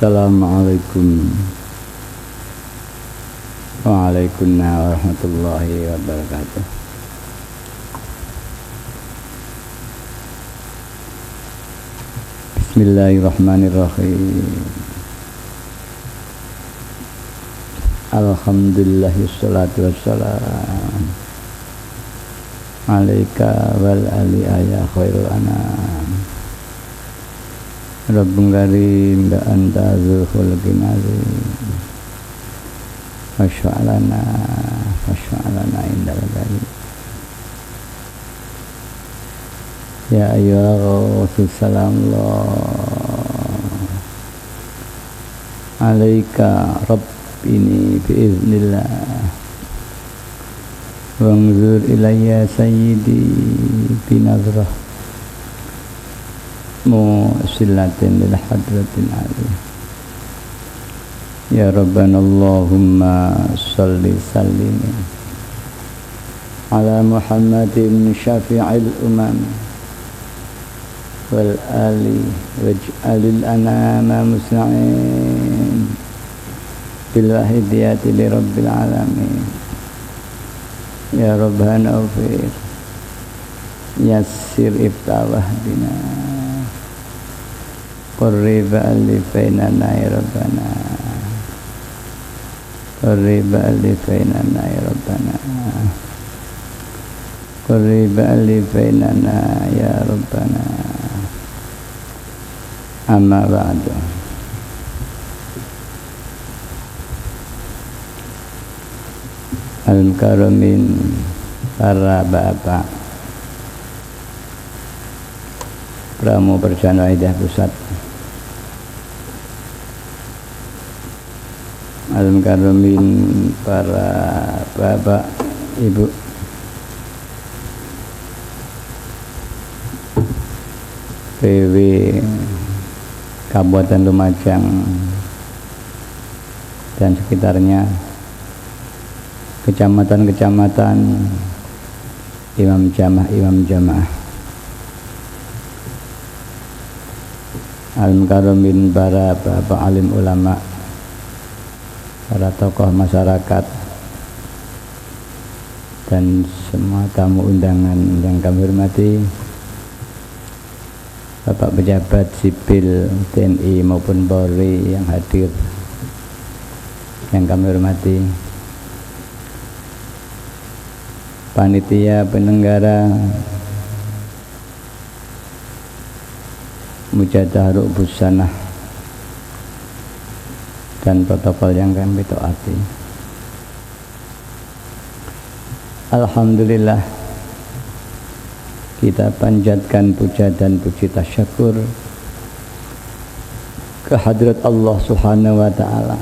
Assalamualaikum warahmatullahi wabarakatuh. Bismillahirrahmanirrahim. Alhamdulillah wassalatu wassalam alaika wal ali ya khairul anam. Rabbun karim da anta dzul khulqin azim. Masya'alana indal bari. Ya ayyuha salamullah alaika rabbini biiznillah. Wanzur ilayya sayyidi binazrah musilatin lil hadratin alih. Ya Rabbana Allahumma salli sallim ala Muhammadin syafi'il umam wal ali waj'alil anama musna'in bil wahidiyati li rabbil alamin. Ya Rabbana ufir yassir iftawah bina qurriba alifainana ya Rabbana qurriba alifainana ya Rabbana qurriba alifainana ya Rabbana. Amma ba'du. Al-Mukarramin, para bapak Pramu Perjalanan Aidah Pusat, Al-Mukarramin, para bapak ibu PW Kabupaten Lumajang dan sekitarnya, kecamatan-kecamatan, imam jamaah, al-mukarramin, para bapak alim ulama, para tokoh masyarakat, dan semua tamu undangan yang kami hormati, bapak pejabat sipil TNI maupun Polri yang hadir yang kami hormati, panitia penyelenggara Mujadah Rubus Sanah dan protokol yang kami taati. Alhamdulillah, kita panjatkan puja dan puji tasyakur ke hadirat Allah Subhanahu wa ta'ala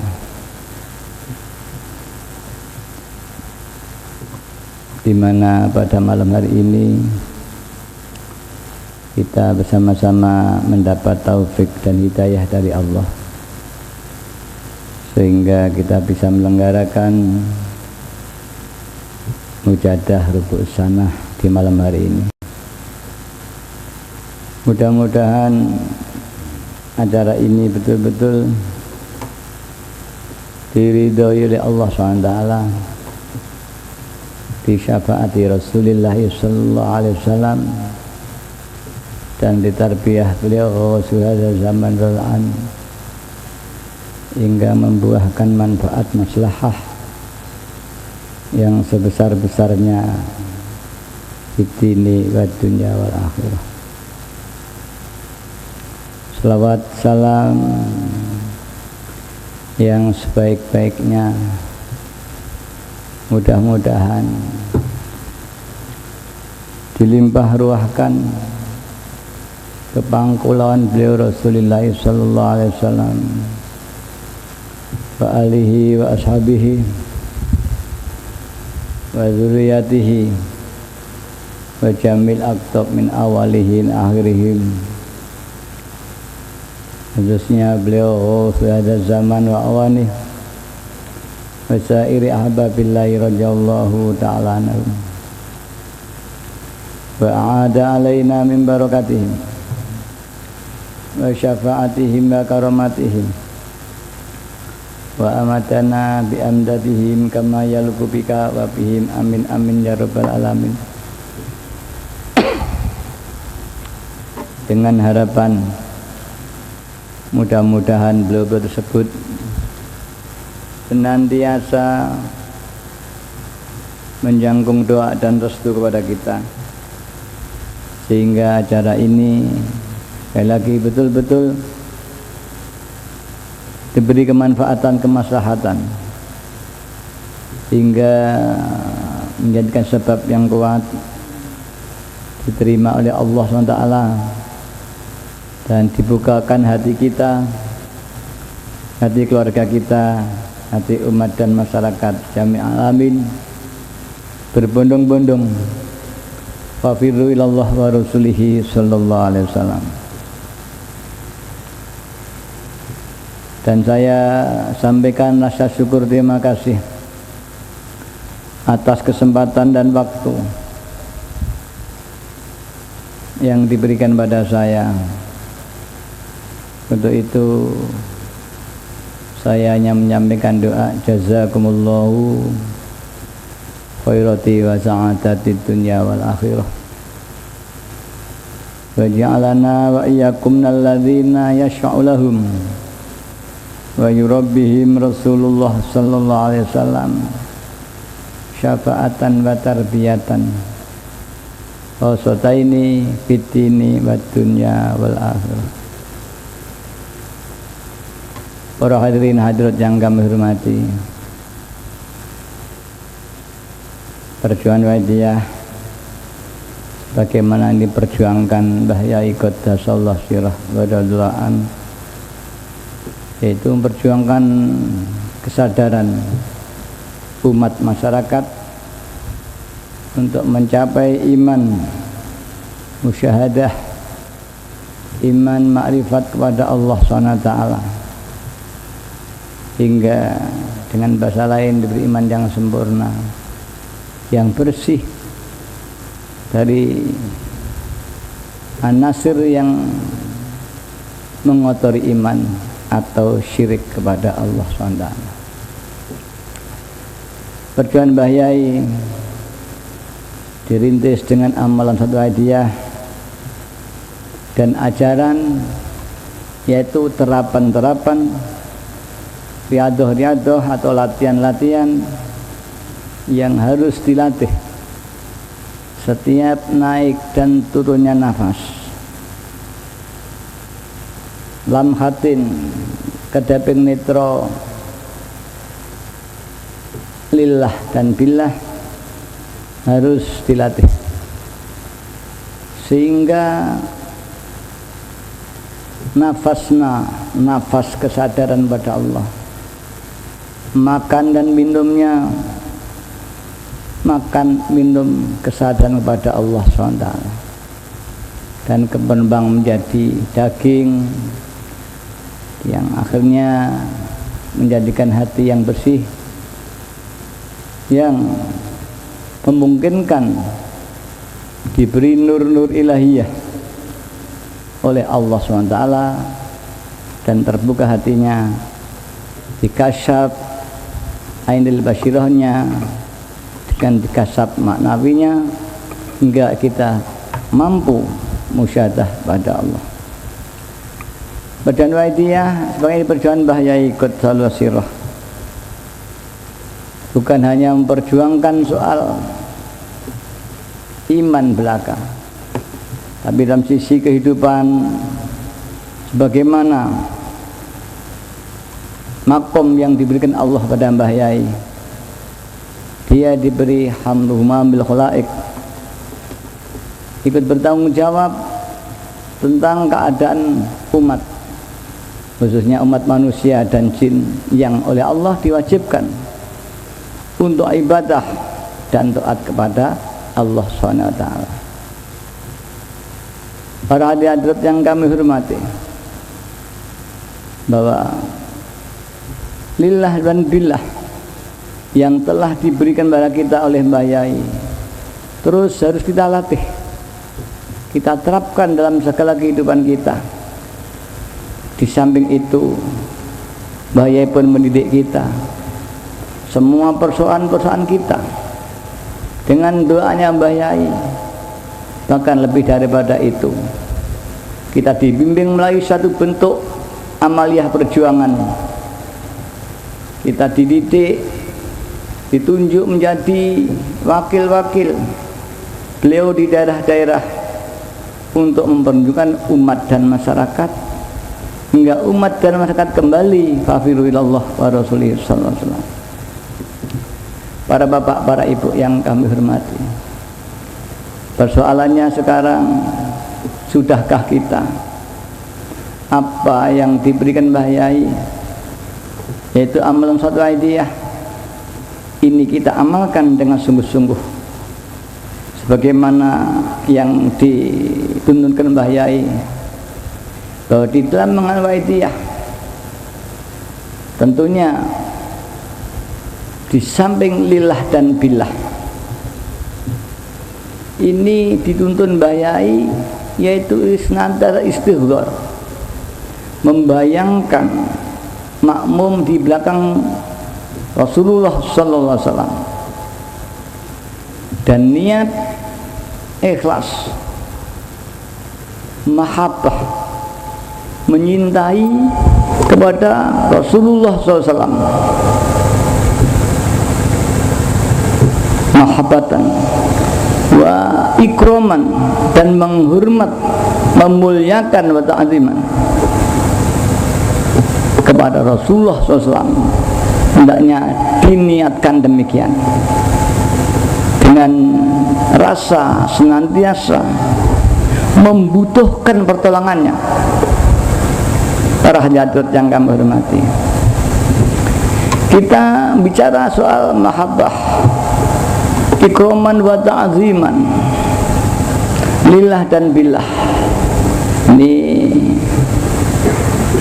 di mana pada malam hari ini kita bersama-sama mendapat taufik dan hidayah dari Allah sehingga kita bisa melenggarakan Mujadah Rubus Sanah di malam hari ini. Mudah-mudahan acara ini betul-betul diridhoi oleh Allah SWT, disyafaati Rasulullah sallallahu alaihi wasallam, dan ditarbiyah beliau Rasulullah zaman Rasulullah hingga membuahkan manfaat maslahah yang sebesar-besarnya di dini wa dunya wal akhirah. Salawat salam yang sebaik-baiknya mudah-mudahan dilimpah ruahkan ke pangkulan beliau Rasulullah sallallahu alaihi wasallam wa alihi wa ashabihi wa dzurriyyatihi wa jamil aqtab min awalihin akhirihim, khususnya beliau pada zaman wa awani wa sairi ahbabillahi radhiyallahu ta'ala anhum wa a'ada alaina min barakatihim wa syafa'atihim wa karamatihim wa amatana bi amdadihim kama yaluqu bika wa bihim amin amin ya rabbal alamin. Dengan harapan mudah-mudahan beliau tersebut senantiasa menjangkung doa dan restu kepada kita, sehingga acara ini sekali lagi betul-betul diberi kemanfaatan, kemaslahatan, sehingga menjadikan sebab yang kuat diterima oleh Allah SWT dan dibukakan hati kita, hati keluarga kita, hati umat dan masyarakat jami' alamin, berbondong-bondong fafirru ilallah wa rasulihi sallallahu alaihi wasallam. Dan saya sampaikan rasa syukur terima kasih atas kesempatan dan waktu yang diberikan pada saya. Untuk itu saya hanya menyampaikan doa jazakumullahu khairati wa sa'adatid dunya wal akhirah wa ja'alana wa iyyakum alladzina yashfa'u lahum wa yurabbihim Rasulullah sallallahu alaihi wasallam syafa'atan wa tarbiyatan wasataini fitini wa dunya wal akhirah. Para hadirin hadirat yang kami hormati, perjuangan Waidiyah bagaimana diperjuangkan Mbah Yai Qaddasallahu sirah wa radhiyallahu, yaitu memperjuangkan kesadaran umat masyarakat untuk mencapai iman musyahadah, iman ma'rifat kepada Allah SWT, hingga dengan bahasa lain diberi iman yang sempurna, yang bersih dari anasir yang mengotori iman atau syirik kepada Allah SWT. Perjuangan Mbah Yai dirintis dengan amalan satu hadiah dan ajaran, yaitu terapan-terapan, riadoh-riadoh atau latihan-latihan yang harus dilatih setiap naik dan turunnya nafas. Lamhatin kedaping nitro lillah dan billah harus dilatih, sehingga nafas kesadaran pada Allah, makan dan minumnya, makan minum kesadaran kepada Allah SWT, dan berkembang menjadi daging yang akhirnya menjadikan hati yang bersih, yang memungkinkan diberi nur-nur ilahiyah oleh Allah SWT, dan terbuka hatinya, dikasyaf ainil basyirahnya dan dikasab maknawinya, hingga kita mampu musyahadah pada Allah. Badan Waidiyah sebagai perjuangan Mbah Yai Qaddasallahu sirah bukan hanya memperjuangkan soal iman belaka, tapi dalam sisi kehidupan sebagaimana makom yang diberikan Allah pada Mbah Yai. Dia diberi hamluhuma bil khalaik, ikut bertanggung jawab tentang keadaan umat, khususnya umat manusia dan jin yang oleh Allah diwajibkan untuk ibadah dan taat kepada Allah SWT. Para hadirat yang kami hormati, bahwa lillah dan billah yang telah diberikan kepada kita oleh Mbah Yai terus harus kita latih, kita terapkan dalam segala kehidupan kita. Di samping itu Bahaya pun mendidik kita. Semua persoalan-persoalan kita dengan doanya Mbah Yai, bahkan lebih daripada itu, kita dibimbing melalui satu bentuk amaliyah perjuangan. Kita dididik, ditunjuk menjadi wakil-wakil beliau di daerah-daerah untuk memperjuangkan umat dan masyarakat, hingga umat dan masyarakat kembali fafiru ilallah wa rasulih sallallahu alaihi wasallam. Para bapak, para ibu yang kami hormati, persoalannya sekarang, sudahkah kita apa yang diberikan Mbah Yai, yaitu amalan satu aidiyah, ini kita amalkan dengan sungguh-sungguh sebagaimana yang dituntunkan Mbah Yai, bahwa di dalam mengamal aidiyah tentunya di samping lillah dan billah ini dituntun Mbah Yai, yaitu senantiasa istighfar, membayangkan makmum di belakang Rasulullah sallallahu alaihi wasallam, dan niat ikhlas, mahabbah, menyintai kepada Rasulullah sallallahu alaihi wasallam, mahabbatan wa ikroman, dan menghormat, memuliakan wa ta'ziman kepada Rasulullah SAW. Hendaknya diniatkan demikian dengan rasa senantiasa membutuhkan pertolongannya. Para hadirin yang kami hormati, kita bicara soal mahabbah, ikroman wa ta'ziman, lillah dan billah. Ini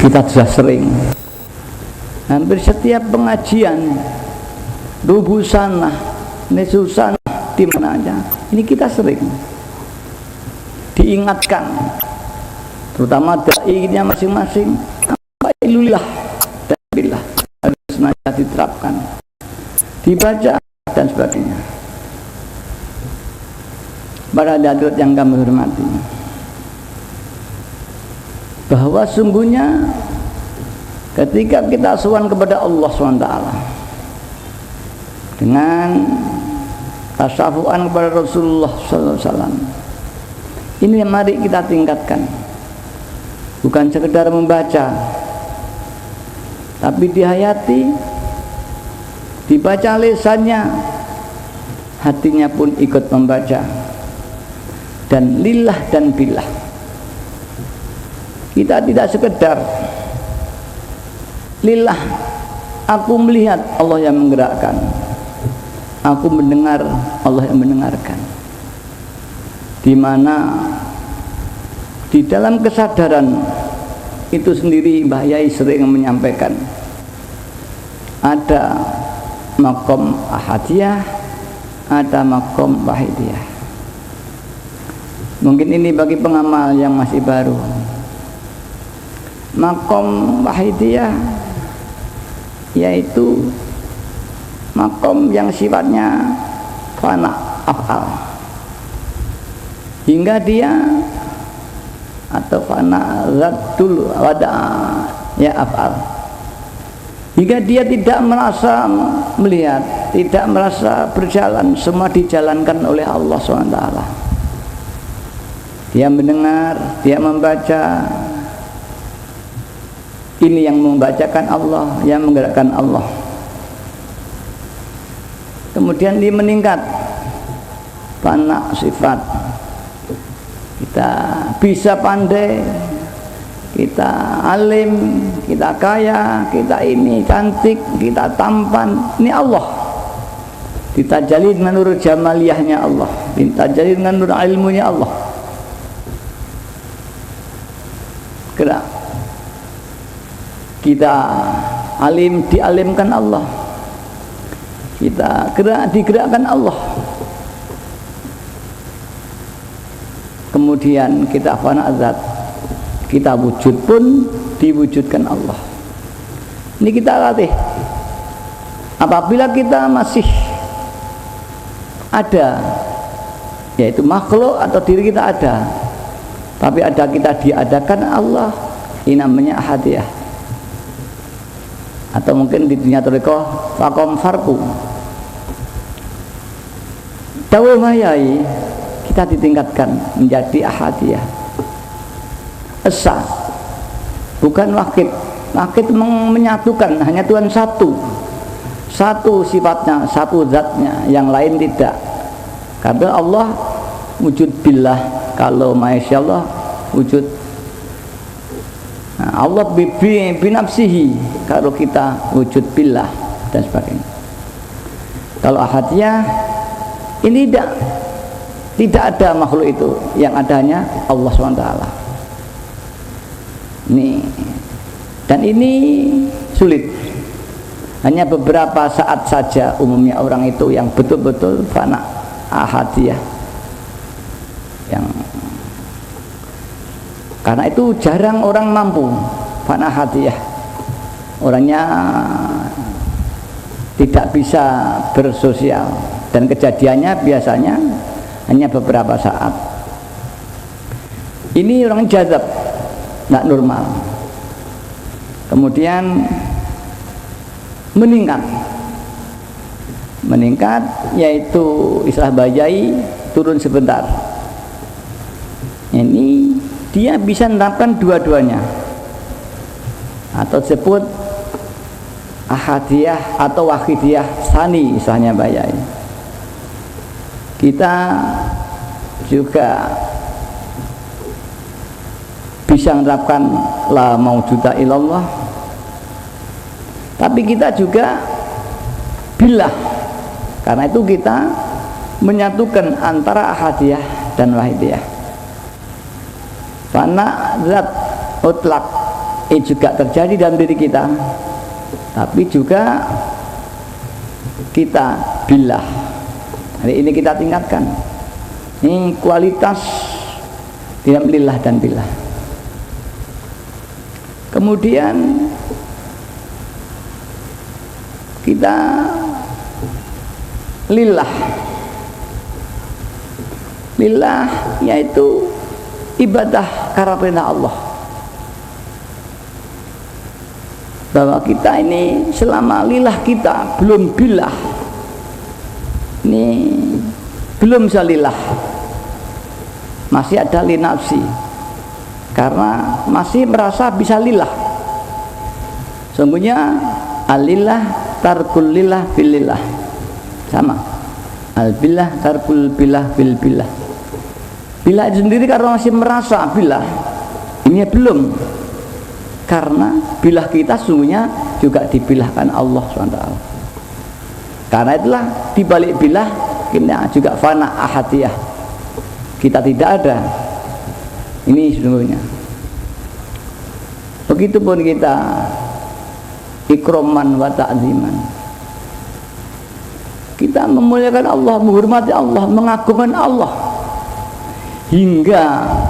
kita sudah sering, hampir setiap pengajian, rubusanah, nesusanah, di mana aja, ini kita sering diingatkan, terutama dai-nya masing-masing, lillah dan billah harus senantiasa diterapkan, dibaca dan sebagainya. Para hadirin yang kami hormati, bahwa sungguhnya ketika kita sowan kepada Allah SWT dengan tasafuan kepada Rasulullah SAW, ini mari kita tingkatkan, bukan sekedar membaca, tapi dihayati, dibaca lisannya, hatinya pun ikut membaca, dan lillah dan billah. Kita tidak sekedar lillah, aku melihat, Allah yang menggerakkan, aku mendengar, Allah yang mendengarkan, di mana di dalam kesadaran itu sendiri Mbah Yai sering menyampaikan ada makom ahadiyah, ada makom wahidiyah. Mungkin ini bagi pengamal yang masih baru. Makom wahidiyah yaitu makom yang sifatnya fana af'al, hingga dia, atau fana zatul wada ya af'al, hingga dia tidak merasa melihat, tidak merasa berjalan, semua dijalankan oleh Allah SWT. Dia mendengar, dia membaca, ini yang membacakan Allah, yang menggerakkan Allah. Kemudian dia meningkat fana sifat, kita bisa pandai, kita alim, kita kaya, kita ini cantik, kita tampan, ini Allah. Ditajali dengan nur jamaliyahnya Allah, ditajali dengan nur ilmunya Allah. Gerak, kita alim, dialimkan Allah, kita gerak, digerakkan Allah. Kemudian kita fana zat, kita wujud pun diwujudkan Allah. Ini kita latih. Apabila kita masih ada, yaitu makhluk atau diri kita ada, tapi ada kita diadakan Allah, ini namanya ahadiyah. Atau mungkin di dunia thariqah faqom farku. Dawuh mayai kita ditingkatkan menjadi ahadiyah. Esa, bukan wahid. Wahid menyatukan, hanya Tuhan satu. Satu sifatnya, satu zatnya, yang lain tidak. Karena Allah wujud billah, kalau Masya Allah wujud. Nah, Allah binafsihi, kalau kita wujud billah dan sebagainya. Kalau ahadiyah ini tidak ada makhluk itu, yang adanya Allah SWT. Nih, dan ini sulit. Hanya beberapa saat saja umumnya orang itu yang betul-betul fana ahadiyah. Karena itu jarang orang mampu fana ahadiyah. Orangnya tidak bisa bersosial, dan kejadiannya biasanya hanya beberapa saat. Ini orang jazab, tidak normal. Kemudian meningkat, yaitu istilah Bajai, turun sebentar. Ini dia bisa menerapkan dua-duanya, atau disebut ahadiyah atau wahidiyah sani, istilahnya Bajai. Kita juga bisa menerapkan la maujuda illallah, tapi kita juga billah. Karena itu kita menyatukan antara ahadiyah dan wahidiyah. Fana zat mutlak ini juga terjadi dalam diri kita, tapi juga kita billah. Hari ini kita tingkatkan. Ini kualitas dalam lillah dan billah. Kemudian kita lillah, yaitu ibadah karena Allah. Bahwa kita ini selama lillah kita belum billah, ini belum salillah, masih ada linafsi, karena masih merasa bisa lillah. Sungguhnya alillah tarkul lillah bilillah, sama. Al-billah tarkul billah bil billah. Billah itu sendiri karena masih merasa billah, ini belum, karena billah kita sungguhnya juga dibilahkan Allah SWT. Karena itulah dibalik billah kita juga fana ahadiyah, kita tidak ada. Ini sesungguhnya. Begitupun kita ikroman wa ta'ziman, kita memuliakan Allah, menghormati Allah, mengagungkan Allah, hingga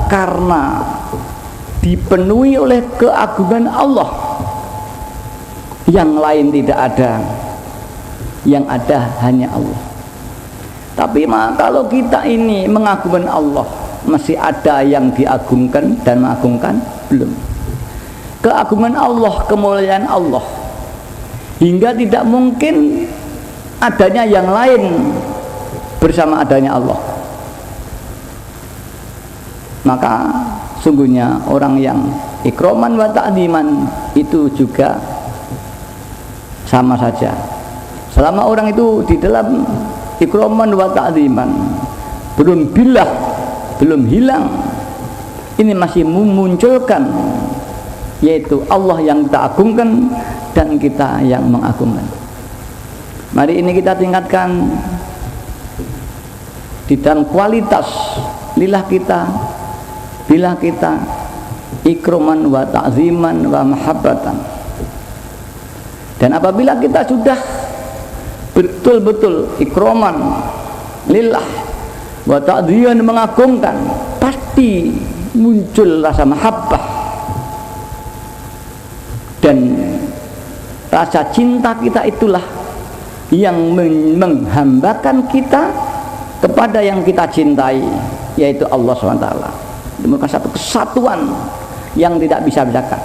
karena dipenuhi oleh keagungan Allah, yang lain tidak ada, yang ada hanya Allah. Tapi kalau kita ini mengagungkan Allah, masih ada yang diagungkan dan mengagungkan? Belum. Keagungan Allah, kemuliaan Allah, hingga tidak mungkin adanya yang lain bersama adanya Allah. Maka sungguhnya orang yang ikroman wa ta'ziman itu juga sama saja. Selama orang itu di dalam ikroman wa ta'ziman belum billah, belum hilang, ini masih memunculkan, yaitu Allah yang kita agungkan dan kita yang mengagungkan. Mari ini kita tingkatkan di dalam kualitas lillah kita, billah kita, ikroman wa ta'ziman wa mahabbatan. Dan apabila kita sudah betul-betul ikroman lillah wa ta'ziman, mengagungkan, pasti muncul rasa mahabbah dan Rasa cinta kita itulah yang menghambakan kita kepada yang kita cintai, yaitu Allah SWT. Itu merupakan satu kesatuan yang tidak bisa bedakan.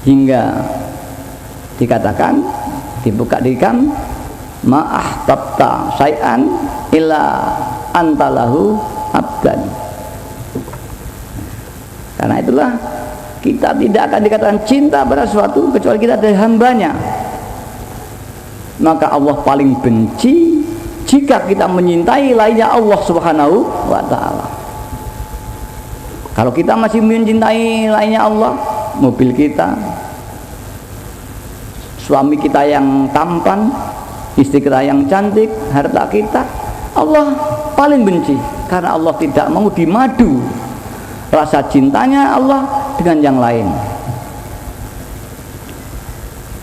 Hingga dikatakan, dibuka dikam, ma'ahtabta syai'an illa antalahu abdan. Karena itulah kita tidak akan dikatakan cinta pada sesuatu kecuali kita adalah hambanya. Maka Allah paling benci jika kita menyintai lainnya Allah Subhanahu wa ta'ala. Kalau kita masih mencintai lainnya Allah, mobil kita, suami kita yang tampan, istri kita yang cantik, harta kita, Allah paling benci karena Allah tidak mau dimadu rasa cintanya Allah dengan yang lain.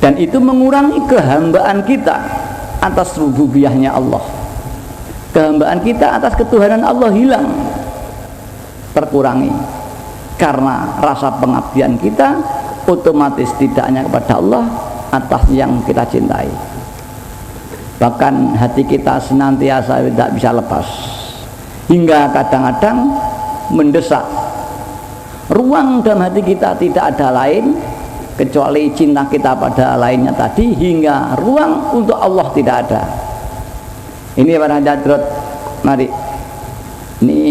Dan itu mengurangi kehambaan kita atas rububiyahnya Allah. Kehambaan kita atas ketuhanan Allah hilang, terkurangi karena rasa pengabdian kita otomatis tidak hanya kepada Allah atas yang kita cintai. Bahkan hati kita senantiasa tidak bisa lepas, hingga kadang-kadang mendesak. Ruang dalam hati kita tidak ada lain kecuali cinta kita pada lainnya tadi, hingga ruang untuk Allah tidak ada. Ini para hadirat, mari ini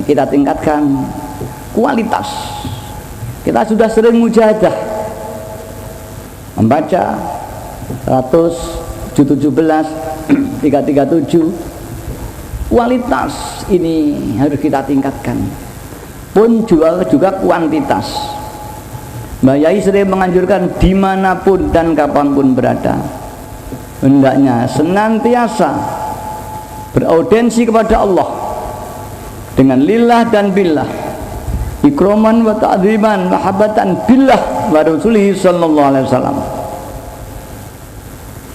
kita tingkatkan kualitas. Kita sudah sering mujahadah membaca 117 337. Kualitas ini harus kita tingkatkan, pun juga kuantitas. Mbak Yai sering menganjurkan dimanapun dan kapanpun berada, hendaknya senantiasa beraudensi kepada Allah dengan lillah dan billah, ikroman wa ta'ziman mahabbatan billah wa rasulihi sallallahu alaihi wasallam.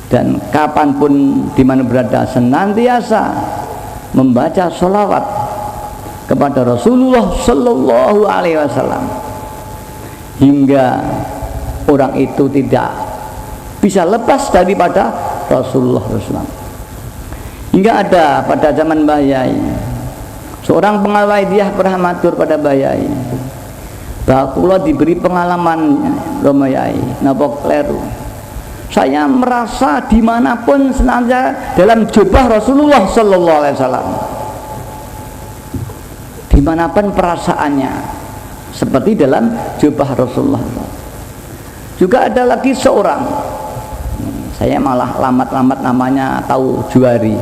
Dan kapanpun dimana berada senantiasa membaca sholawat kepada Rasulullah sallallahu alaihi wasallam, hingga orang itu tidak bisa lepas daripada Rasulullah SAW. Hingga ada pada zaman Mbah Yai seorang pengawal dia pernah matur pada Mbah Yai, bahwa kula diberi pengalaman Mbah Yai napa kleru, saya merasa dimanapun senantiasa dalam jubah Rasulullah sallallahu alaihi wasallam, dimanapun perasaannya seperti dalam jubah Rasulullah. Juga ada lagi seorang, saya malah lamat-lamat namanya tahu, Juwari.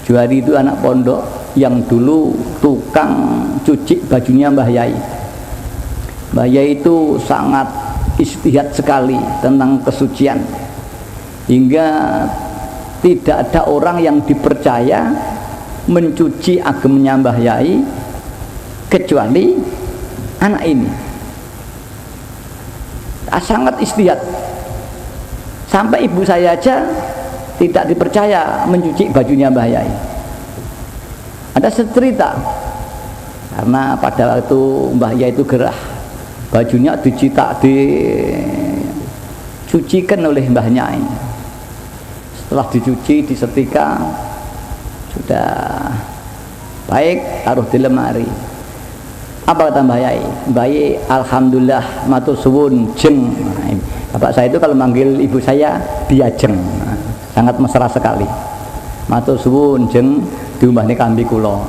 Juwari itu anak pondok yang dulu tukang cuci bajunya Mbah Yai. Mbah Yai itu sangat istihad sekali tentang kesucian, hingga tidak ada orang yang dipercaya mencuci agemnya Mbah Yai kecuali anak ini. Sangat istihad, sampai ibu saya aja tidak dipercaya mencuci bajunya Mbah Yai. Ada cerita, karena pada waktu Mbah Yai itu gerah, bajunya dicucikan oleh Mbah Yai. Setelah dicuci, disetrika, sudah baik, taruh di lemari. Apa kata Mbah Yai? Mbah Yai, alhamdulillah, matur suwun jeng. Bapak saya itu kalau manggil ibu saya Diajeng, sangat mesra sekali. Matur suwun jeng diumbahne kambi kula.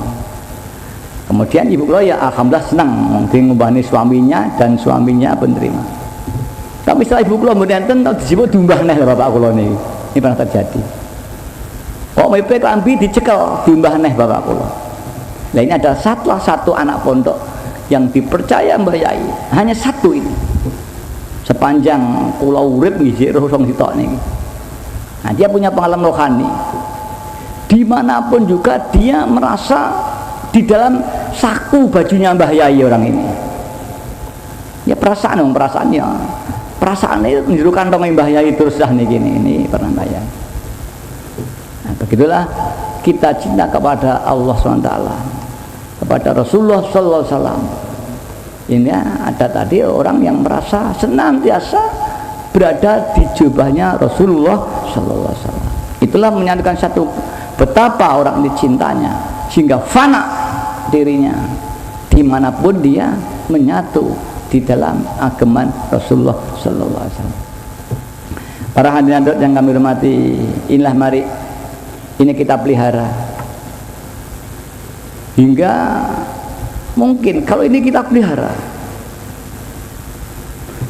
Kemudian ibu kula ya alhamdulillah senang diumbahne suaminya, dan suaminya penerima. Tapi setelah ibu kula mboten enten tau disebut diumbah neh bapak kula niki. Ini pernah terjadi. Kok mepe kambi dicekel diumbah neh bapak kula. Nah, ini ada satu anak pondok yang dipercaya Mbah Yai, hanya satu ini. Sepanjang kula urip nggih rosong sitok niki. Nah, dia punya pengalaman rohani. Dimanapun juga dia merasa di dalam saku bajunya Mbah Yai orang ini. Ya perasaannya menjuru kantong Mbah Yai terus dah nih gini, ini pernah Mbah Yai. Nah, begitulah kita cinta kepada Allah SWT, kepada Rasulullah sallallahu alaihi wasallam. Ini ada tadi orang yang merasa senantiasa berada di jubahnya Rasulullah sallallahu alaihi wasallam. Itulah menyatukan satu betapa orang dicintanya sehingga fana dirinya dimanapun dia menyatu di dalam agama Rasulullah sallallahu alaihi wasallam. Para hadirin yang kami hormati, inilah mari ini kita pelihara hingga mungkin kalau ini kita pelihara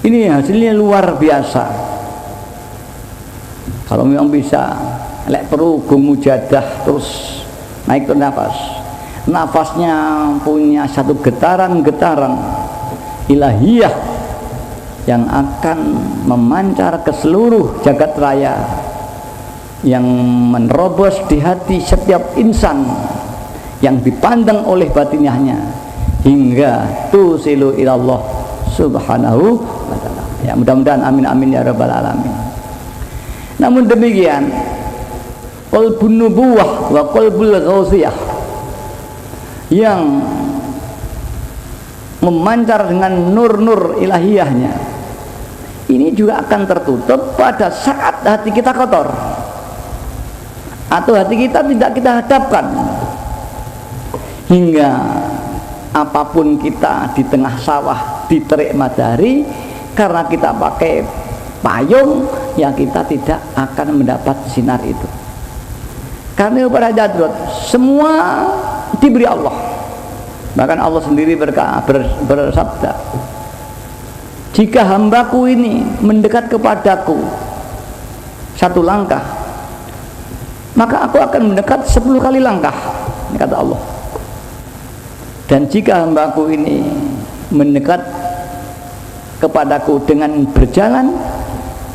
ini hasilnya luar biasa. Kalau memang bisa lek perlu mujadah terus naik ke nafasnya punya satu getaran-getaran ilahiyah yang akan memancar ke seluruh jagat raya, yang menerobos di hati setiap insan yang dipandang oleh batinahnya hingga tusilu ilallah subhanahu wa ta'ala. Ya, mudah-mudahan amin amin ya rabbal alamin. Namun demikian, qalbun nubuwah wa qalbul ghausiyah yang memancar dengan nur-nur ilahiyahnya ini juga akan tertutup pada saat hati kita kotor atau hati kita tidak kita hadapkan, hingga apapun kita di tengah sawah di terik matahari, karena kita pakai payung ya kita tidak akan mendapat sinar itu. Karena para hadirat semua diberi Allah. Bahkan Allah sendiri bersabda, jika hambaku ini mendekat kepadaku satu langkah, maka aku akan mendekat 10 kali langkah, ini kata Allah. Dan jika hambaku ini mendekat kepadaku dengan berjalan,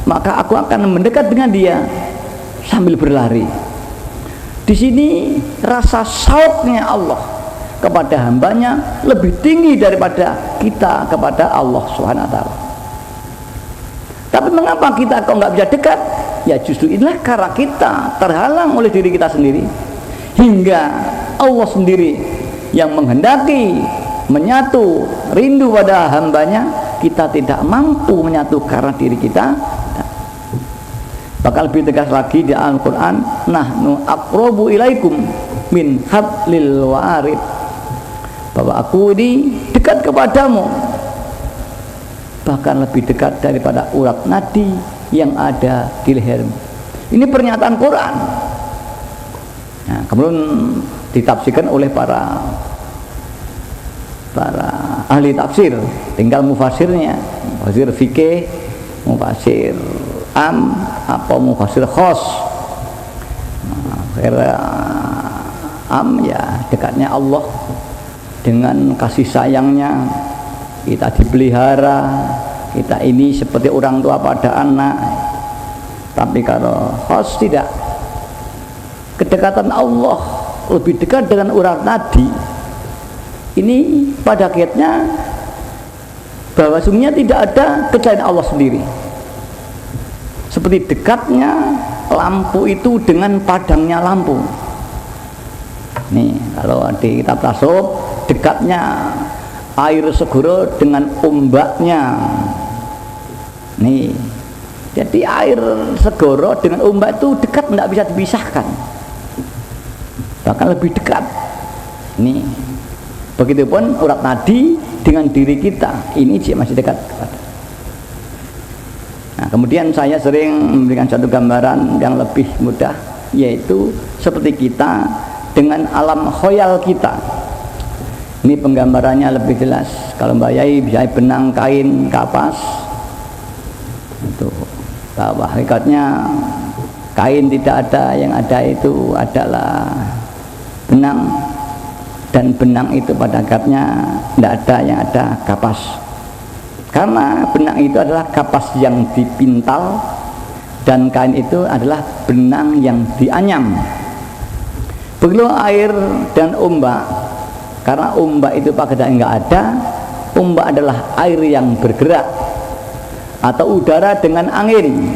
maka aku akan mendekat dengan dia sambil berlari. Di sini rasa sauknya Allah kepada hambanya lebih tinggi daripada kita kepada Allah Subhanahu wa ta'ala. Tapi mengapa kita kok nggak bisa dekat? Ya justru inilah karena kita terhalang oleh diri kita sendiri, hingga Allah sendiri yang menghendaki menyatu rindu pada hambanya, kita tidak mampu menyatu karena diri kita. Bakal lebih tegas lagi di Al-Quran, nahnu aqrabu ilaikum min hablil warid, bahwa aku ini dekat kepadamu bahkan lebih dekat daripada urat nadi yang ada di lehermu. Ini pernyataan Quran. Nah, kemudian ditafsirkan oleh para ahli tafsir, tinggal mufasirnya, mufasir fikih, mufasir am apa mufasir khos. Am ya dekatnya Allah dengan kasih sayangnya, kita dipelihara, kita ini seperti orang tua pada anak. Tapi kalau khos tidak, kedekatan Allah lebih dekat dengan urat nadi. Ini pada akhirnya bahwa sungguhnya tidak ada kecuali Allah sendiri. Seperti dekatnya lampu itu dengan padangnya lampu. Nih kalau di kitab tasawuf, dekatnya air segoro dengan ombaknya. Nih, jadi air segoro dengan ombak itu dekat, tidak bisa dipisahkan, bahkan lebih dekat. Nih, begitupun urat nadi dengan diri kita, ini masih dekat. Nah, kemudian saya sering memberikan satu gambaran yang lebih mudah, yaitu seperti kita dengan alam khoyal kita. Ini penggambarannya lebih jelas. Kalau Mbak Yai bisa benang kain kapas, itu bahwa hakikatnya kain tidak ada, yang ada itu adalah benang, dan benang itu pada hakikatnya tidak ada, yang ada kapas. Karena benang itu adalah kapas yang dipintal dan kain itu adalah benang yang dianyam. Begitu air dan ombak, karena ombak itu pada enggak ada, ombak adalah air yang bergerak atau udara dengan angin.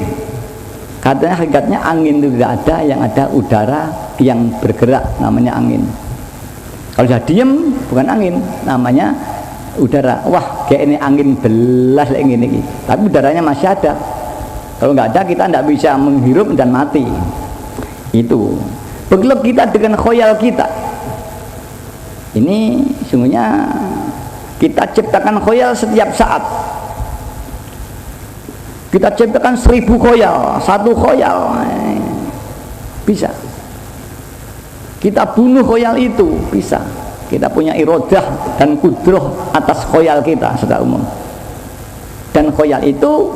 Katanya hakikatnya angin itu tidak ada, yang ada udara yang bergerak, namanya angin. Kalau sudah diam bukan angin, namanya udara, wah kayak ini angin belas kayak gini, tapi udaranya masih ada. Kalau nggak ada kita tidak bisa menghirup dan mati. Itu begitu kita dengan khoyal kita. Ini sungguhnya kita ciptakan khoyal setiap saat. Kita ciptakan 1000 khoyal, 1 khoyal bisa. Kita bunuh khoyal itu bisa. Kita punya irodah dan kudroh atas khoyal kita secara umum. Dan khoyal itu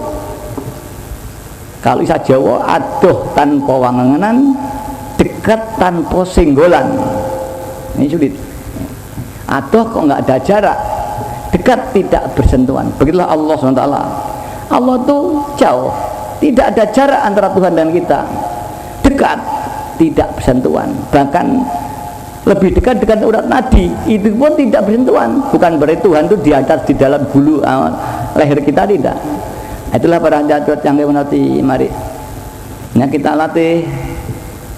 kalau bisa Jawa adoh tanpa wangenan, dekat tanpa singgolan. Ini sulit. Adoh kok nggak ada jarak, dekat tidak bersentuhan. Begitulah Allah SWT. Allah tuh jauh, tidak ada jarak antara Tuhan dan kita. Dekat, tidak bersentuhan. Bahkan lebih dekat dengan urat nadi, itu pun tidak bersentuhan. Bukan berarti Tuhan itu di atas, di dalam bulu leher kita, tidak. Itulah para hadirat yang mengerti. Mari nah kita latih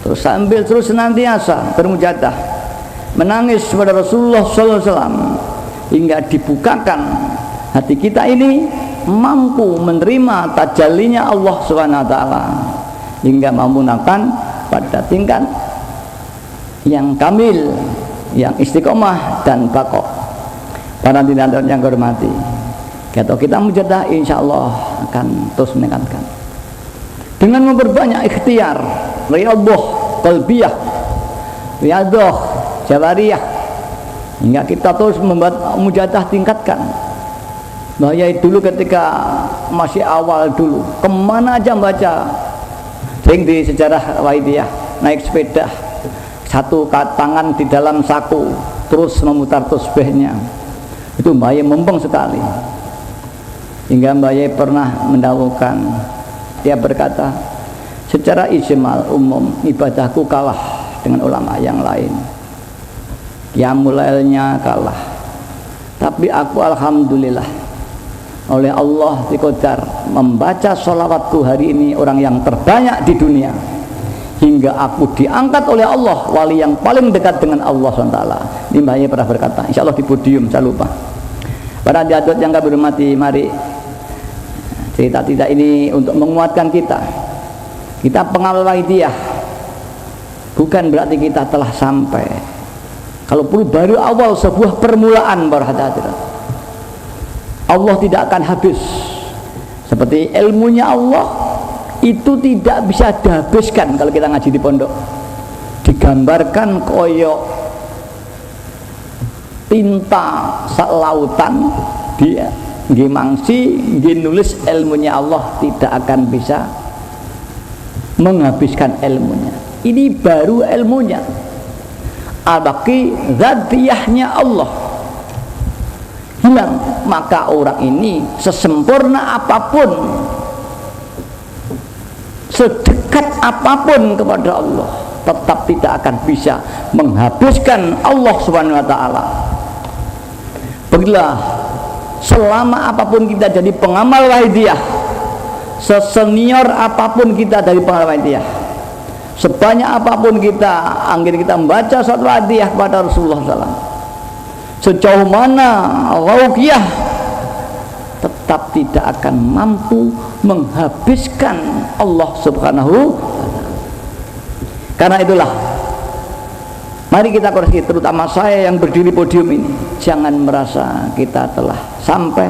terus sambil terus senantiasa bermujadah menangis kepada Rasulullah SAW hingga dibukakan hati kita ini mampu menerima tajallinya Allah SWT hingga mampu menakan pada tingkat yang kamil, yang istiqomah dan bakok. Para hadirat yang hormati, kalau kita mujadah insya Allah akan terus meningkatkan dengan memperbanyak ikhtiar, riyadhah qalbiyah, riyadhah jawariyah, hingga kita terus membuat mujadah tingkatkan. Bahaya dulu ketika masih awal dulu, kemana aja baca, sering di sejarah Wahidiyah naik sepeda, satu tangan di dalam saku, terus memutar tasbihnya. Itu bahaya mumpung sekali. Hingga Mbak Yai pernah mendahulukan, dia berkata, secara ijmal umum ibadahku kalah dengan ulama yang lain, qiyamul lailnya kalah, tapi aku alhamdulillah oleh Allah diqadar membaca sholawatku hari ini orang yang terbanyak di dunia, hingga aku diangkat oleh Allah wali yang paling dekat dengan Allah SWT. Ini Mbak Yai pernah berkata, insya Allah di podium, saya lupa. Para hadirat yang kami hormati, mari cerita-cerita ini untuk menguatkan kita. Kita pengamal Wahidiyah bukan berarti kita telah sampai. Kalau perlu baru awal sebuah permulaan para hadirat. Allah tidak akan habis. Seperti ilmunya Allah itu tidak bisa dihabiskan. Kalau kita ngaji di pondok, digambarkan koyok tinta lautan, dia gimangsi nulis ilmunya Allah tidak akan bisa menghabiskan ilmunya. Ini baru ilmunya. Al-baqi dzatiyahnya Allah hilang, maka orang ini sesempurna apapun, sedekat apapun kepada Allah, tetap tidak akan bisa menghabiskan Allah Subhanahu wa taala. Begitulah selama apapun kita jadi pengamal Wahidiyah, sesenior apapun kita dari pengamal Wahidiyah, sebanyak apapun kita angin kita membaca surat Wahidiyah kepada Rasulullah SAW, sejauh mana rauqiyah, tetap tidak akan mampu menghabiskan Allah Subhanahu wa ta'ala. Karena itulah mari kita koreksi, terutama saya yang berdiri podium ini, jangan merasa kita telah sampai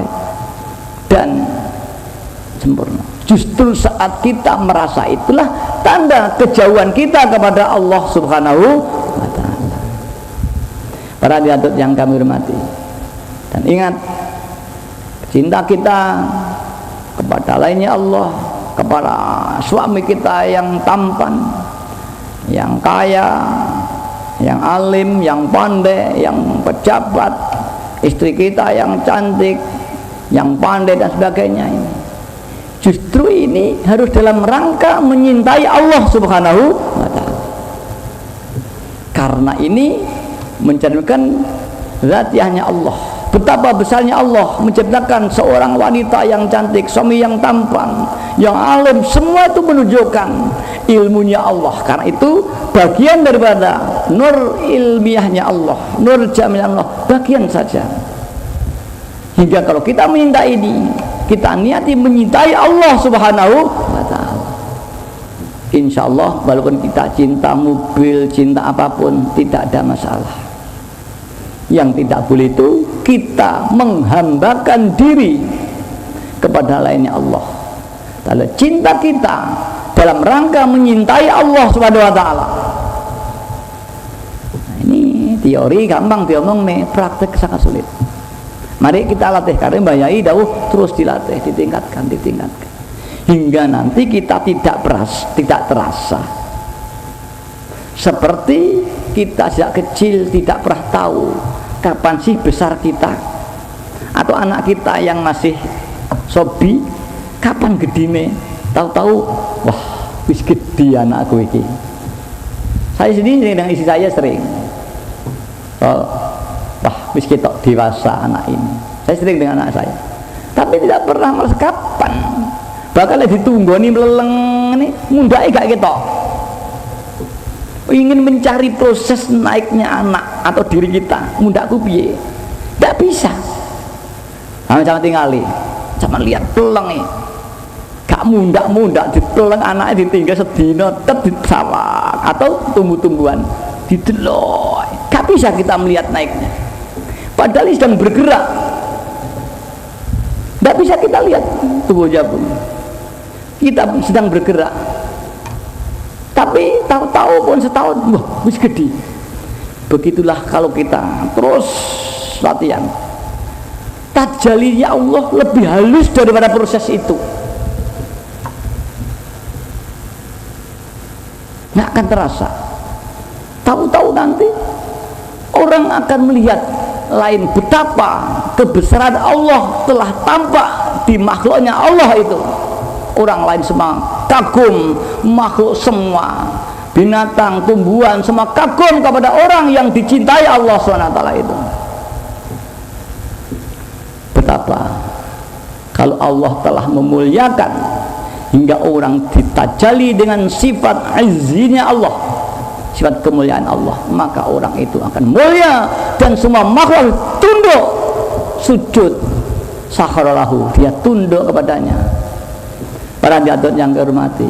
dan sempurna. Justru saat kita merasa itulah tanda kejauhan kita kepada Allah Subhanahu wa ta'ala. Para hadirat yang kami hormati, dan ingat, cinta kita kepada lainnya Allah, kepada suami kita yang tampan, yang kaya, yang alim, yang pandai, yang pejabat, istri kita yang cantik, yang pandai dan sebagainya, ini justru ini harus dalam rangka menyintai Allah Subhanahu wa ta'ala. Karena ini mencerminkan zatiyahnya Allah, betapa besarnya Allah menciptakan seorang wanita yang cantik, suami yang tampan, yang alim, semua itu menunjukkan ilmunya Allah. Karena itu bagian daripada nur ilmiahnya Allah, nur jamilnya Allah, bagian saja. Hingga kalau kita mencintai ini, kita niati mencintai Allah Subhanahu wa ta'ala, insya Allah walaupun kita cinta mobil, cinta apapun, tidak ada masalah. Yang tidak boleh itu kita menghambakan diri kepada lainnya Allah. Kalau cinta kita dalam rangka menyintai Allah Subhanahu wa ta'ala, nah, ini teori gampang diomong nih, praktek sangat sulit. Mari kita latih, karena Mbah Yai dawuh terus dilatih, ditingkatkan hingga nanti kita tidak terasa. Seperti kita sejak kecil tidak pernah tahu kapan sih besar kita, atau anak kita yang masih sobi kapan gedine, tahu-tahu wah wis gede anakku iki. Saya sendiri dengan istri saya sering, wah wis ketok dewasa anak ini. Saya sering dengan anak saya, tapi tidak pernah merasa kapan. Bakal ditunggoni meleleng nih, mundake gak ketok. Ingin mencari proses naiknya anak atau diri kita, mundakku piye? Tidak bisa. Jangan tinggali, jangan lihat peleng nih. Gak mundak diteleng anaknya ditinggal sedina tet di sawah atau tumbuh-tumbuhan didelok. Gak bisa kita melihat naiknya. Padahal sedang bergerak. Gak bisa kita lihat tubuhnya pun. Kita sedang bergerak. Tapi tahu-tahu pun setahun, wah, wis gede. Begitulah kalau kita terus latihan. Tajallinya Allah lebih halus daripada proses itu. Nggak akan terasa. Tahu-tahu nanti orang akan melihat lain betapa kebesaran Allah telah tampak di makhluknya Allah itu. Orang lain semua kagum, makhluk semua, binatang, tumbuhan semua kagum kepada orang yang dicintai Allah SWT itu. Betapa kalau Allah telah memuliakan hingga orang ditajali dengan sifat izzinya Allah, sifat kemuliaan Allah, maka orang itu akan mulia dan semua makhluk tunduk sujud sakharalahu, dia tunduk kepadanya. Para jatuh yang kehormati,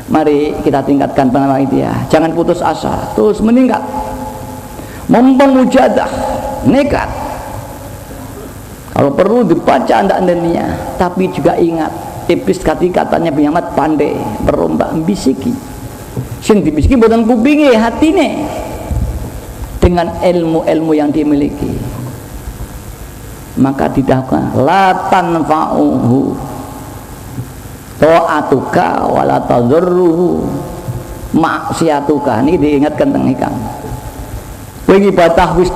mari kita tingkatkan pengawalan dia, jangan putus asa, terus meningkat, mujadah, nekat. Kalau perlu dibaca anda-andanya, tapi juga ingat iblis katanya penyamat pandai berombak bisiki, sing dibisiki bukan kupingi hatine dengan ilmu-ilmu yang dimiliki, maka didahkan la tanfa'uhu ta'atuka wala tadurruhu maksiatuka. Ini diingatkan tentang hikam. Kowe ibadah wis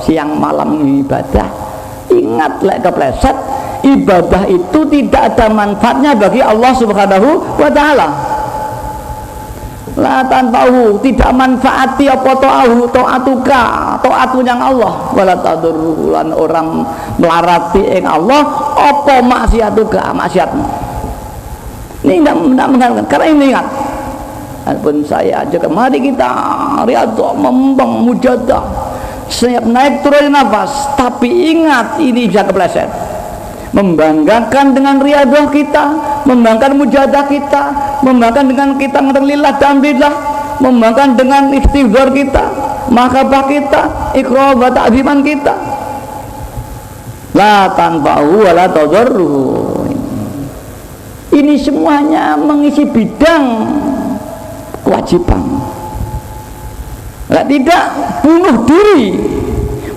siang malam ibadah, ingat lek kepleset ibadah itu tidak ada manfaatnya bagi Allah Subhanahu wa ta'ala. La tanfa'uhu, tidak manfaati apa ta'atuka, ta'atunya Allah, wala tadurruhu, lan orang melarati ing Allah apa maksiatuka, maksiatmu. Ini tidak mengatakan, karena ini ingat. Walaupun saya juga mari kita riyadhah, membang mujadah, siap naik turun nafas, tapi ingat ini bisa kepleset. Membanggakan dengan riyadhah kita, membanggakan mujadah kita, membanggakan dengan kita ngelillah dan billah, membanggakan dengan istighfar kita, mahabbah kita, iqrar wa ta'ziman kita. La tanfa'u wa la tadurruhu. Ini semuanya mengisi bidang kewajiban. Tidak bunuh diri,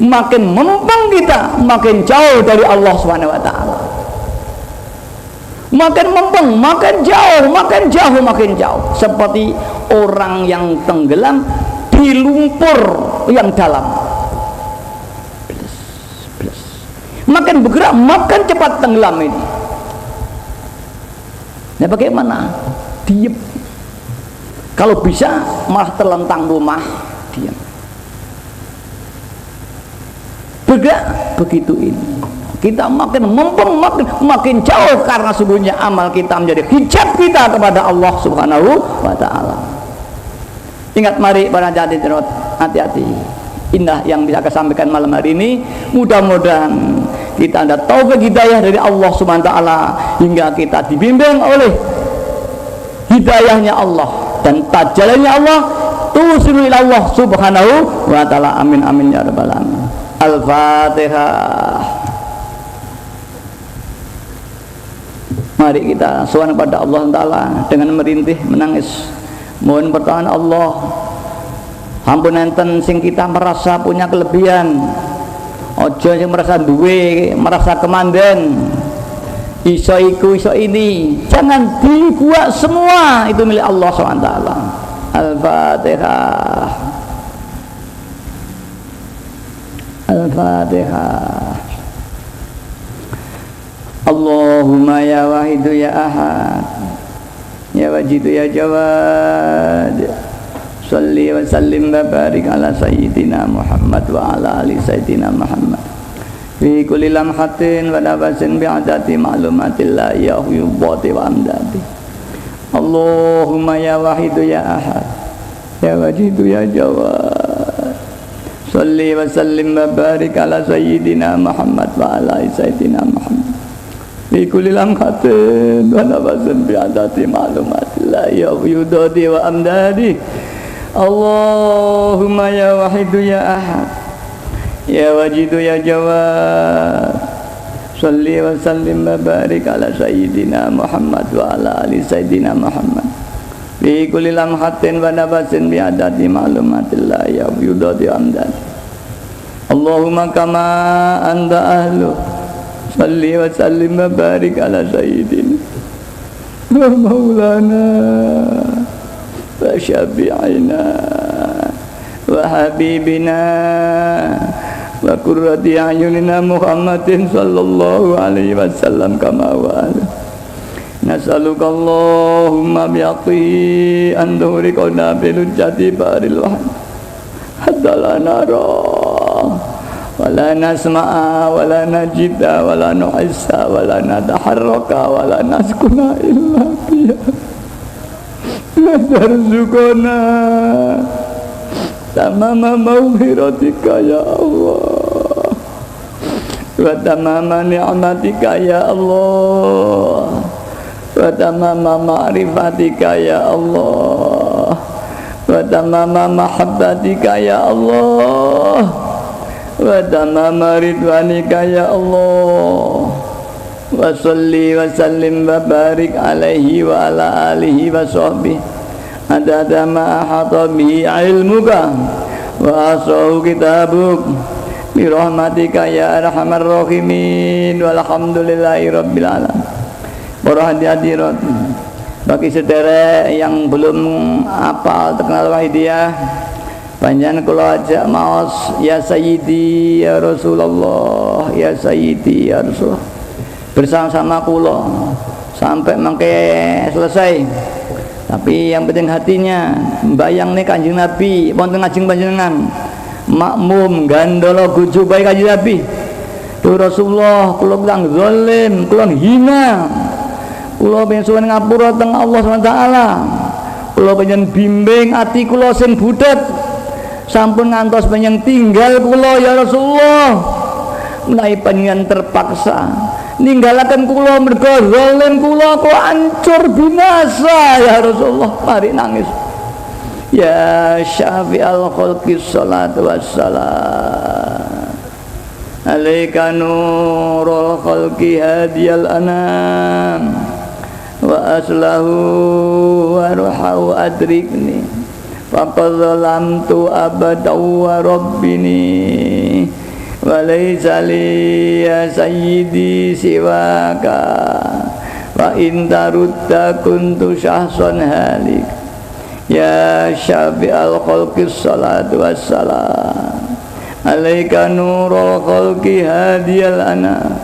makin mempeng kita, makin jauh dari Allah Subhanahu wa ta'ala. Makin mempeng, makin jauh. Seperti orang yang tenggelam di lumpur yang dalam. Makin bergerak, makin cepat tenggelam ini. Nah bagaimana? Diam. Kalau bisa malah terlentang rumah, diam. Bergerak begitu ini. Kita makin mempeng, makin jauh, karena sesungguhnya amal kita menjadi hijab kita kepada Allah Subhanahu wa ta'ala. Ingat, mari para jati, hati-hati. indah yang bisa saya sampaikan malam hari ini. Mudah-mudahan kita ada taufik hidayah dari Allah Subhanahu wa taala hingga kita dibimbing oleh hidayahnya Allah dan tajallinya Allah tusilu ila Allah Subhanahu wa taala. Amin amin ya rabbal alamin. Al-Fatihah. Mari kita sowan kepada Allah taala dengan merintih menangis mohon pertolongan Allah. Ampun enten sing kita merasa punya kelebihan, ojo sing merasa duwe, merasa kemanden, iso iku iso ini, jangan dibuat semua itu milik Allah SWT. Al-Fatihah. Al-Fatihah. Allahumma ya wahidu ya ahad, ya wajidu ya jawad, salli wa sallim wa barik ala sayyidina Muhammad wa ala ali sayyidina Muhammad fi kulli lamhatin wa nafasin bi'adati ma'lumatillah ya huyubati wa amdati. Allahumma ya wahidu ya ahad, ya wajidu ya jawad, salli wa sallim wa barik ala sayyidina Muhammad wa ala ali sayyidina Muhammad fi kulli lamhatin wa nafasin bi'adati ma'lumatillah ya huyubati wa amdati. Allahumma ya wahidu ya ahad, ya wajidu ya jawad, salli wa sallim wa barik ala sayyidina Muhammad wa ala ali sayyidina Muhammad fi kulli lamhatin wa nafasin bi adadi ma'lumatillah ya yudati amdan. Allahumma kama anta ahlu, salli wa sallim wa barik ala sayyidina wa maulana wa syafi'ina wa habibina wa qurrati a'yunina Muhammadin sallallahu alaihi wasallam kama wa ala. Nas'aluka Allahumma bi'aqi an tuhriqna bilujjati baril wahd hatta la nara wa la nasma'a wa la najida wa la nuhissa wa la nataharraka wa la naskuna illa biya Tarzukona tamama mauhiratika ya Allah wa tamama ni'matika ya Allah wa tamama ma'rifatika ya Allah wa tamama mahabbatika ya Allah wa tamama ridwanika ya Allah. Wa salli wa sallim wa barik alaihi wa ala alihi wa sahbihi adada ma ahata bihi ilmuka wa asahu kitabuk bi rahmatika ya arhamar rahimin walhamdulillahi rabbil alamin. Para hadirat bagi saudara yang belum apal terkenal Wahidiyah, panjenengan kula ajak maos ya sayyidi ya Rasulullah, ya sayyidi ya Rasulullah bersama-sama kula sampai mangke selesai. Tapi yang penting hatinya bayang nih Kanjeng Nabi wonten ngajeng panjenengan makmum gandolo guju bae Kanjeng Nabi. Duh Rasulullah, kula bilang zalim, kula hina, kula pengen suwun ngapura teng Allah SWT. Kula pengen bimbing ati kula sing budet sampun ngantos pengen tinggal kula ya Rasulullah. Menawi panjenengan terpaksa ninggalaken kula mergo zalim kula kok hancur binasa ya Rasulullah. Mari nangis ya syafi'al khalqi sholatu wassalam alaika nurul khalqi hadiyal anam wa aslahu wa ruhahu adrikni faqad zalamtu abadaw wa rabbini wa laysa li ya sayyidi siwaka wa in tarudda kuntu syahsan halik ya syafi'al khalqi sholatu wassalam alaika nurul khalqi hadiyal anam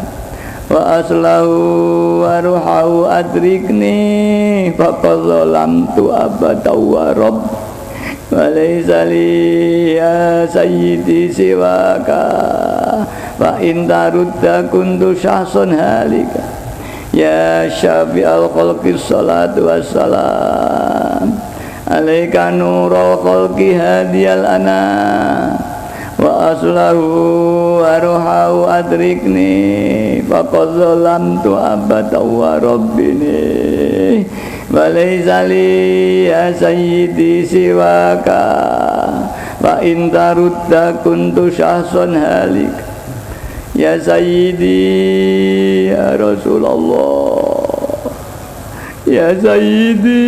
wa aslahu wa ruhahu adrikni faqad zalamtu abadaw wa rabbini wa laysa li ya sayyidi siwaka wa in tarudda kuntu syahsun halika ya syafi'al khalqi sholatu wassalam alaika nurul khalqi hadiyal anam wa aslahu waruhau adrikni faqad zalamtu abada wa rabbini wa laysa li ya sayyidi siwaka wa in tarudda kuntu syahsan halik ya sayyidi ya Rasulullah ya sayyidi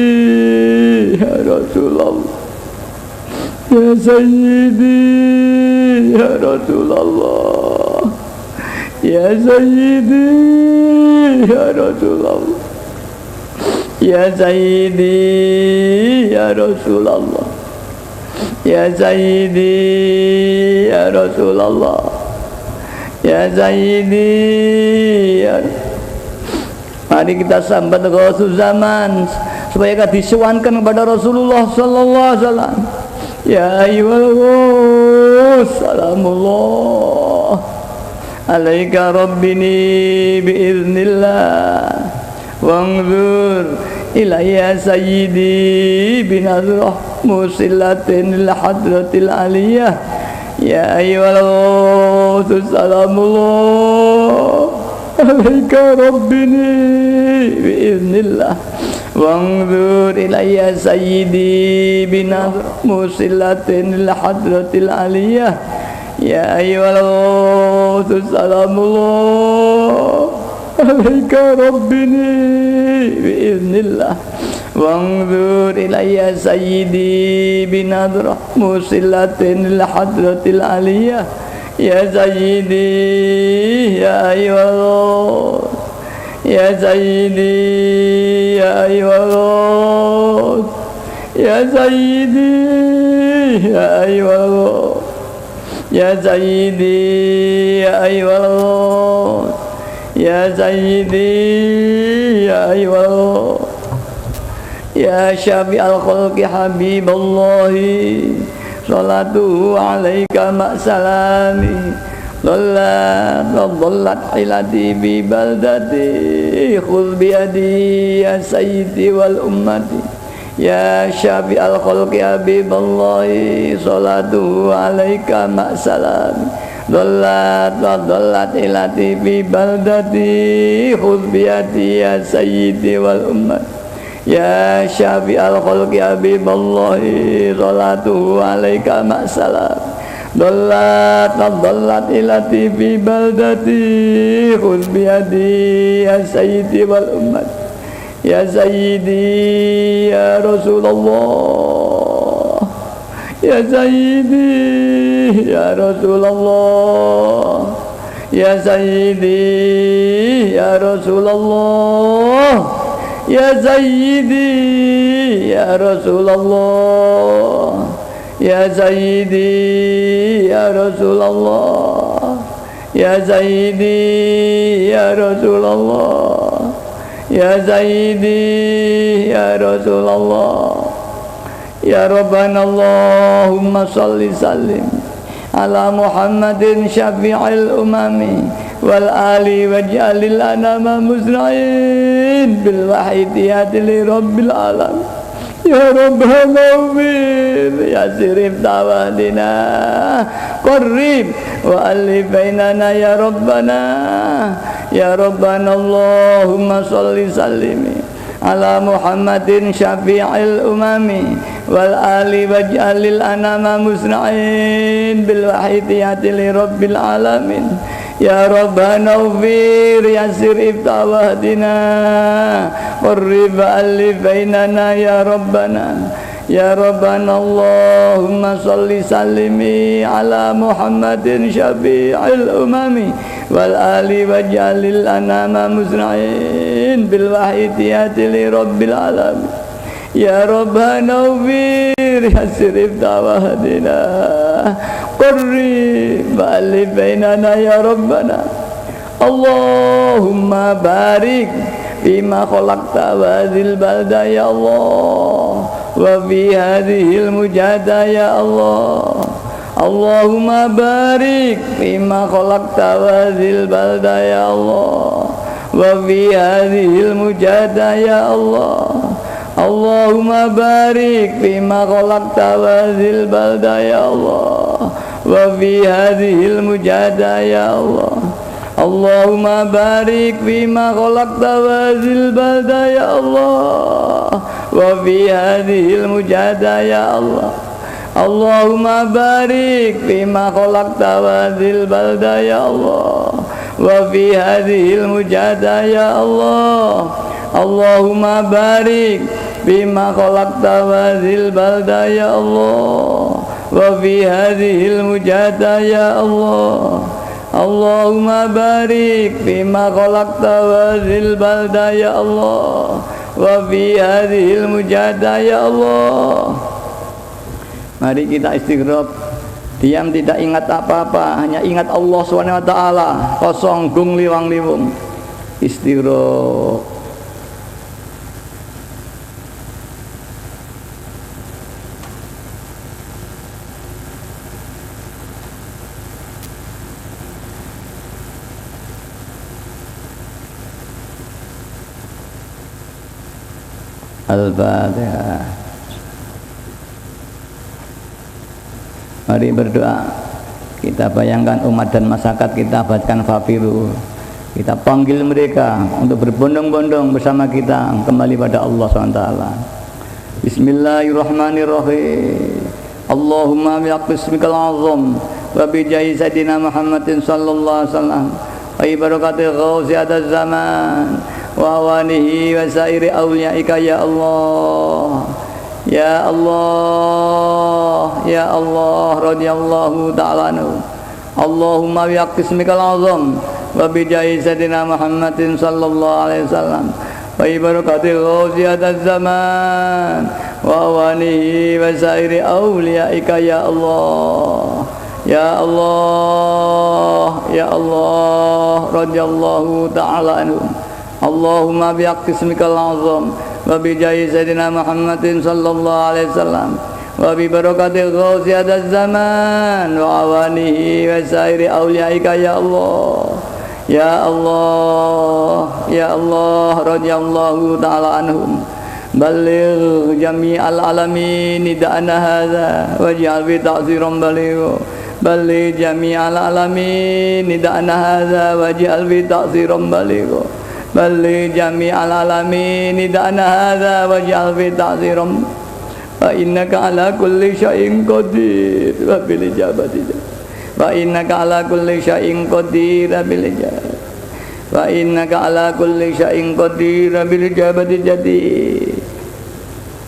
ya Rasulullah ya sayyidi ya Rasulullah ya sayyidi ya Rasulullah ya sayyidi ya Rasulullah ya sayyidi ya Rasulullah ya sayyidi ya. Mari kita sambat Ghaus zaman supaya kita disuwankan kepada Rasulullah sallallahu alaihi wasallam. Ya ayyuhal salamullah alaika rabbini biiznillah wanzur ilayya sayyidi binazrah musillatin lil hadratil aliyah ya ayyuhal salamullah alaika rabbini biiznillah wanzur ilayya sayyidi binazrah musillatin lil hadratil aliyah ya ayyuhal salamullah alaika rabbini biiznillah wanzur ilayya sayyidi binazrah musillatin lil hadratil aliyah ya sayyidi ya ayyuhal ya sayyidi ya ayyuhal ya sayyidi ya ayyuhal ya sayyidi ya ayyuhal ya sayyidi ya ayyuhal ya syafi'al khalqi habiballahi salatuhu alaika ma'salami Dhallat hilati bi baldati khudh bi yadi ya sayyidi wal ummati ya syafi'al khalqi habiballahi salatuhu alaika ma'salam Dhallat hilati bi baldati khudh bi yadi ya sayyidi wal ummati ya syafi'al khalqi habiballahi salatuhu alaika ma'salam Dhallat ilati fi baldati khudh bi yadi ya sayyidi wal ummat ya sayyidi ya Rasulullah ya sayyidi ya Rasulullah ya sayyidi ya Rasulullah ya sayyidi ya Rasulullah ya sayyidi ya Rasulullah ya sayyidi ya Rasulullah ya sayyidi ya Rasulullah ya Rabbana Allahumma salli sallim ala Muhammadin syafi'il umami wal ali waj'alil anama musna'in bil wahidiyati li rabbil alamin ya Rabbana ufir ya sirif tawadina qarrib wa alif bainana ya Rabbana Allahumma salli sallimi ala Muhammadin syafi'il umami wal ali waj'alil anama musna'in bil wahidiyati li rabbil alamin ya Rabbana ufir yasir iftawahdina qarrib alif bainana ya Rabbana Allahumma salli sallimi ala Muhammadin syafi'il umami wal ali waj'alil anama musna'in bil wahidiyati li rabbil alamin ya Rabbana ufir yasir iftawahdina qarrib alif bainana ya Rabbana Allahumma barik bima khalaqta hadhil balda ya Allah wa fi hadhil mujahada ya Allah Allahumma barik bima khalaqta hadhil balda ya Allah wa fi hadhil mujahada ya Allah Allahumma barik bima khalaqta hadhil balda ya Allah wa fi hadhil mujahadah ya Allah. Allahumma barik fima khalaqta wa zil balda ya Allah, wa fi hadhil mujahadah ya Allah. Allahumma barik fima khalaqta wa zil balda ya Allah, wa fi hadhil mujahadah ya Allah. Allahumma barik bima khalaqta wa zil balda ya Allah, wa fi hadhil mujahadah ya Allah. Allahumma barik bima khalaqta wa zil balda ya Allah, wa fi hadhil mujahadah ya Allah. Mari kita istighfar, diam tidak ingat apa-apa, hanya ingat Allah Subhanahu wa taala, kosong gung liwang liwung. Istighfar. Al-Fatihah. Mari berdoa. Kita bayangkan umat dan masyarakat kita abadkan Fafiru. Kita panggil mereka untuk berbondong-bondong bersama kita kembali pada Allah SWT. Bismillahirrahmanirrahim. Allahumma bi'aqismikal azam wa bijahi Sayyidina Muhammadin sallallahu alaihi wasallam wa ibarakati ghawziyataz zaman wa awanihi wa sairi awliyaika ya Allah, ya Allah, ya Allah radhiyallahu ta'ala anhu. Allahumma bi'aqismikal azam wa bijahi Sayyidina Muhammadin sallallahu alaihi wasallam wa ibarakati ghawziyataz zaman wa awanihi wa sairi awliyaika ya Allah, ya Allah, ya Allah radhiyallahu ta'ala anhu. Allahumma bi'aqismikal azam wa bijahi Sayyidina Muhammadin sallallahu alaihi wasallam wa bi barakati ghawziyataz zaman wa awanihi wa sairi awliyaika ya Allah, ya Allah, ya Allah radhiyallahu ta'ala anhum. Balligh jami'al alamin nida'ana hadza waj'al bi ta'ziran baligh. Balligh jami'al alamin nida'ana hadza waj'al bi ta'ziran baligh. Balli jami'al alamin nida'na hadza waj'al fi ta'ziram wa innaka ala kulli syai'in qadir wa bil ijabati wa innaka ala kulli syai'in qadir bil ijabati wa innaka ala kulli syai'in qadir bil ijabati jadi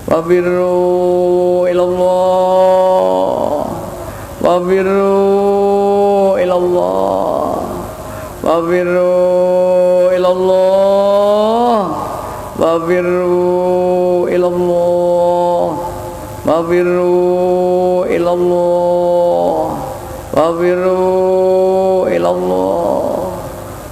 wa birru ilallah wa birru ilallah wa birru ilallah wa birru ilallah wa birru ilallah wa birru ilallah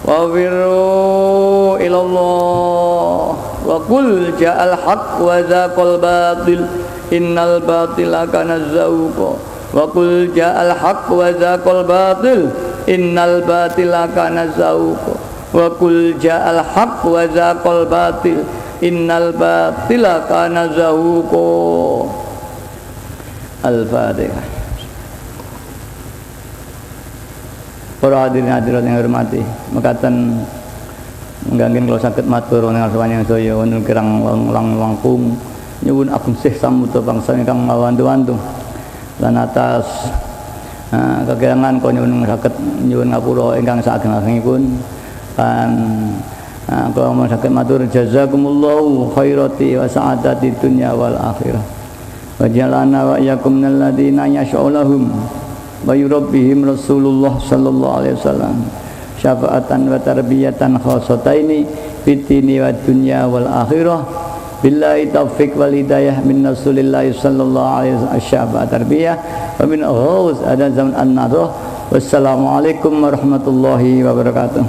wa birru ilallah wa qul ja'al haqq wa zaqal batil innal batila kana zahuqa wa qul ja'al haqq wa zaqal batil innal batila kana zahuqa wa qul ja'al haqq wa zaqal batil innal batila kana zahuqa. Al-Fatihah. Para hadirin hadirat yang hormati, mekaten mengganggen kalau sakit matur wonten sawanjing saya wonten kirang langkung nyuwun agung sih samudra bangsa ingkang ngawantu-wantu lan atas kegirangan kau nyuwun sakit nyuwun ngapura ingkang saageng-agengipun lan kalau sakit matur jazakumullahu khairati wa sa'adati dunya wal akhirah wa jalana wa iyyakum minal ladzina yash'ulahum wa yurabbihim Rasulullah sallallahu alaihi wasallam syafaatan wa tarbiyatan khassataini fitini wa dunya wal akhirah billahi taufiq wal hidayah min Rasulillah sallallahu alaihi wasallam syafaat tarbiyah wa min ahuz ada zaman an-nadhah. Wassalamualaikum warahmatullahi wabarakatuh.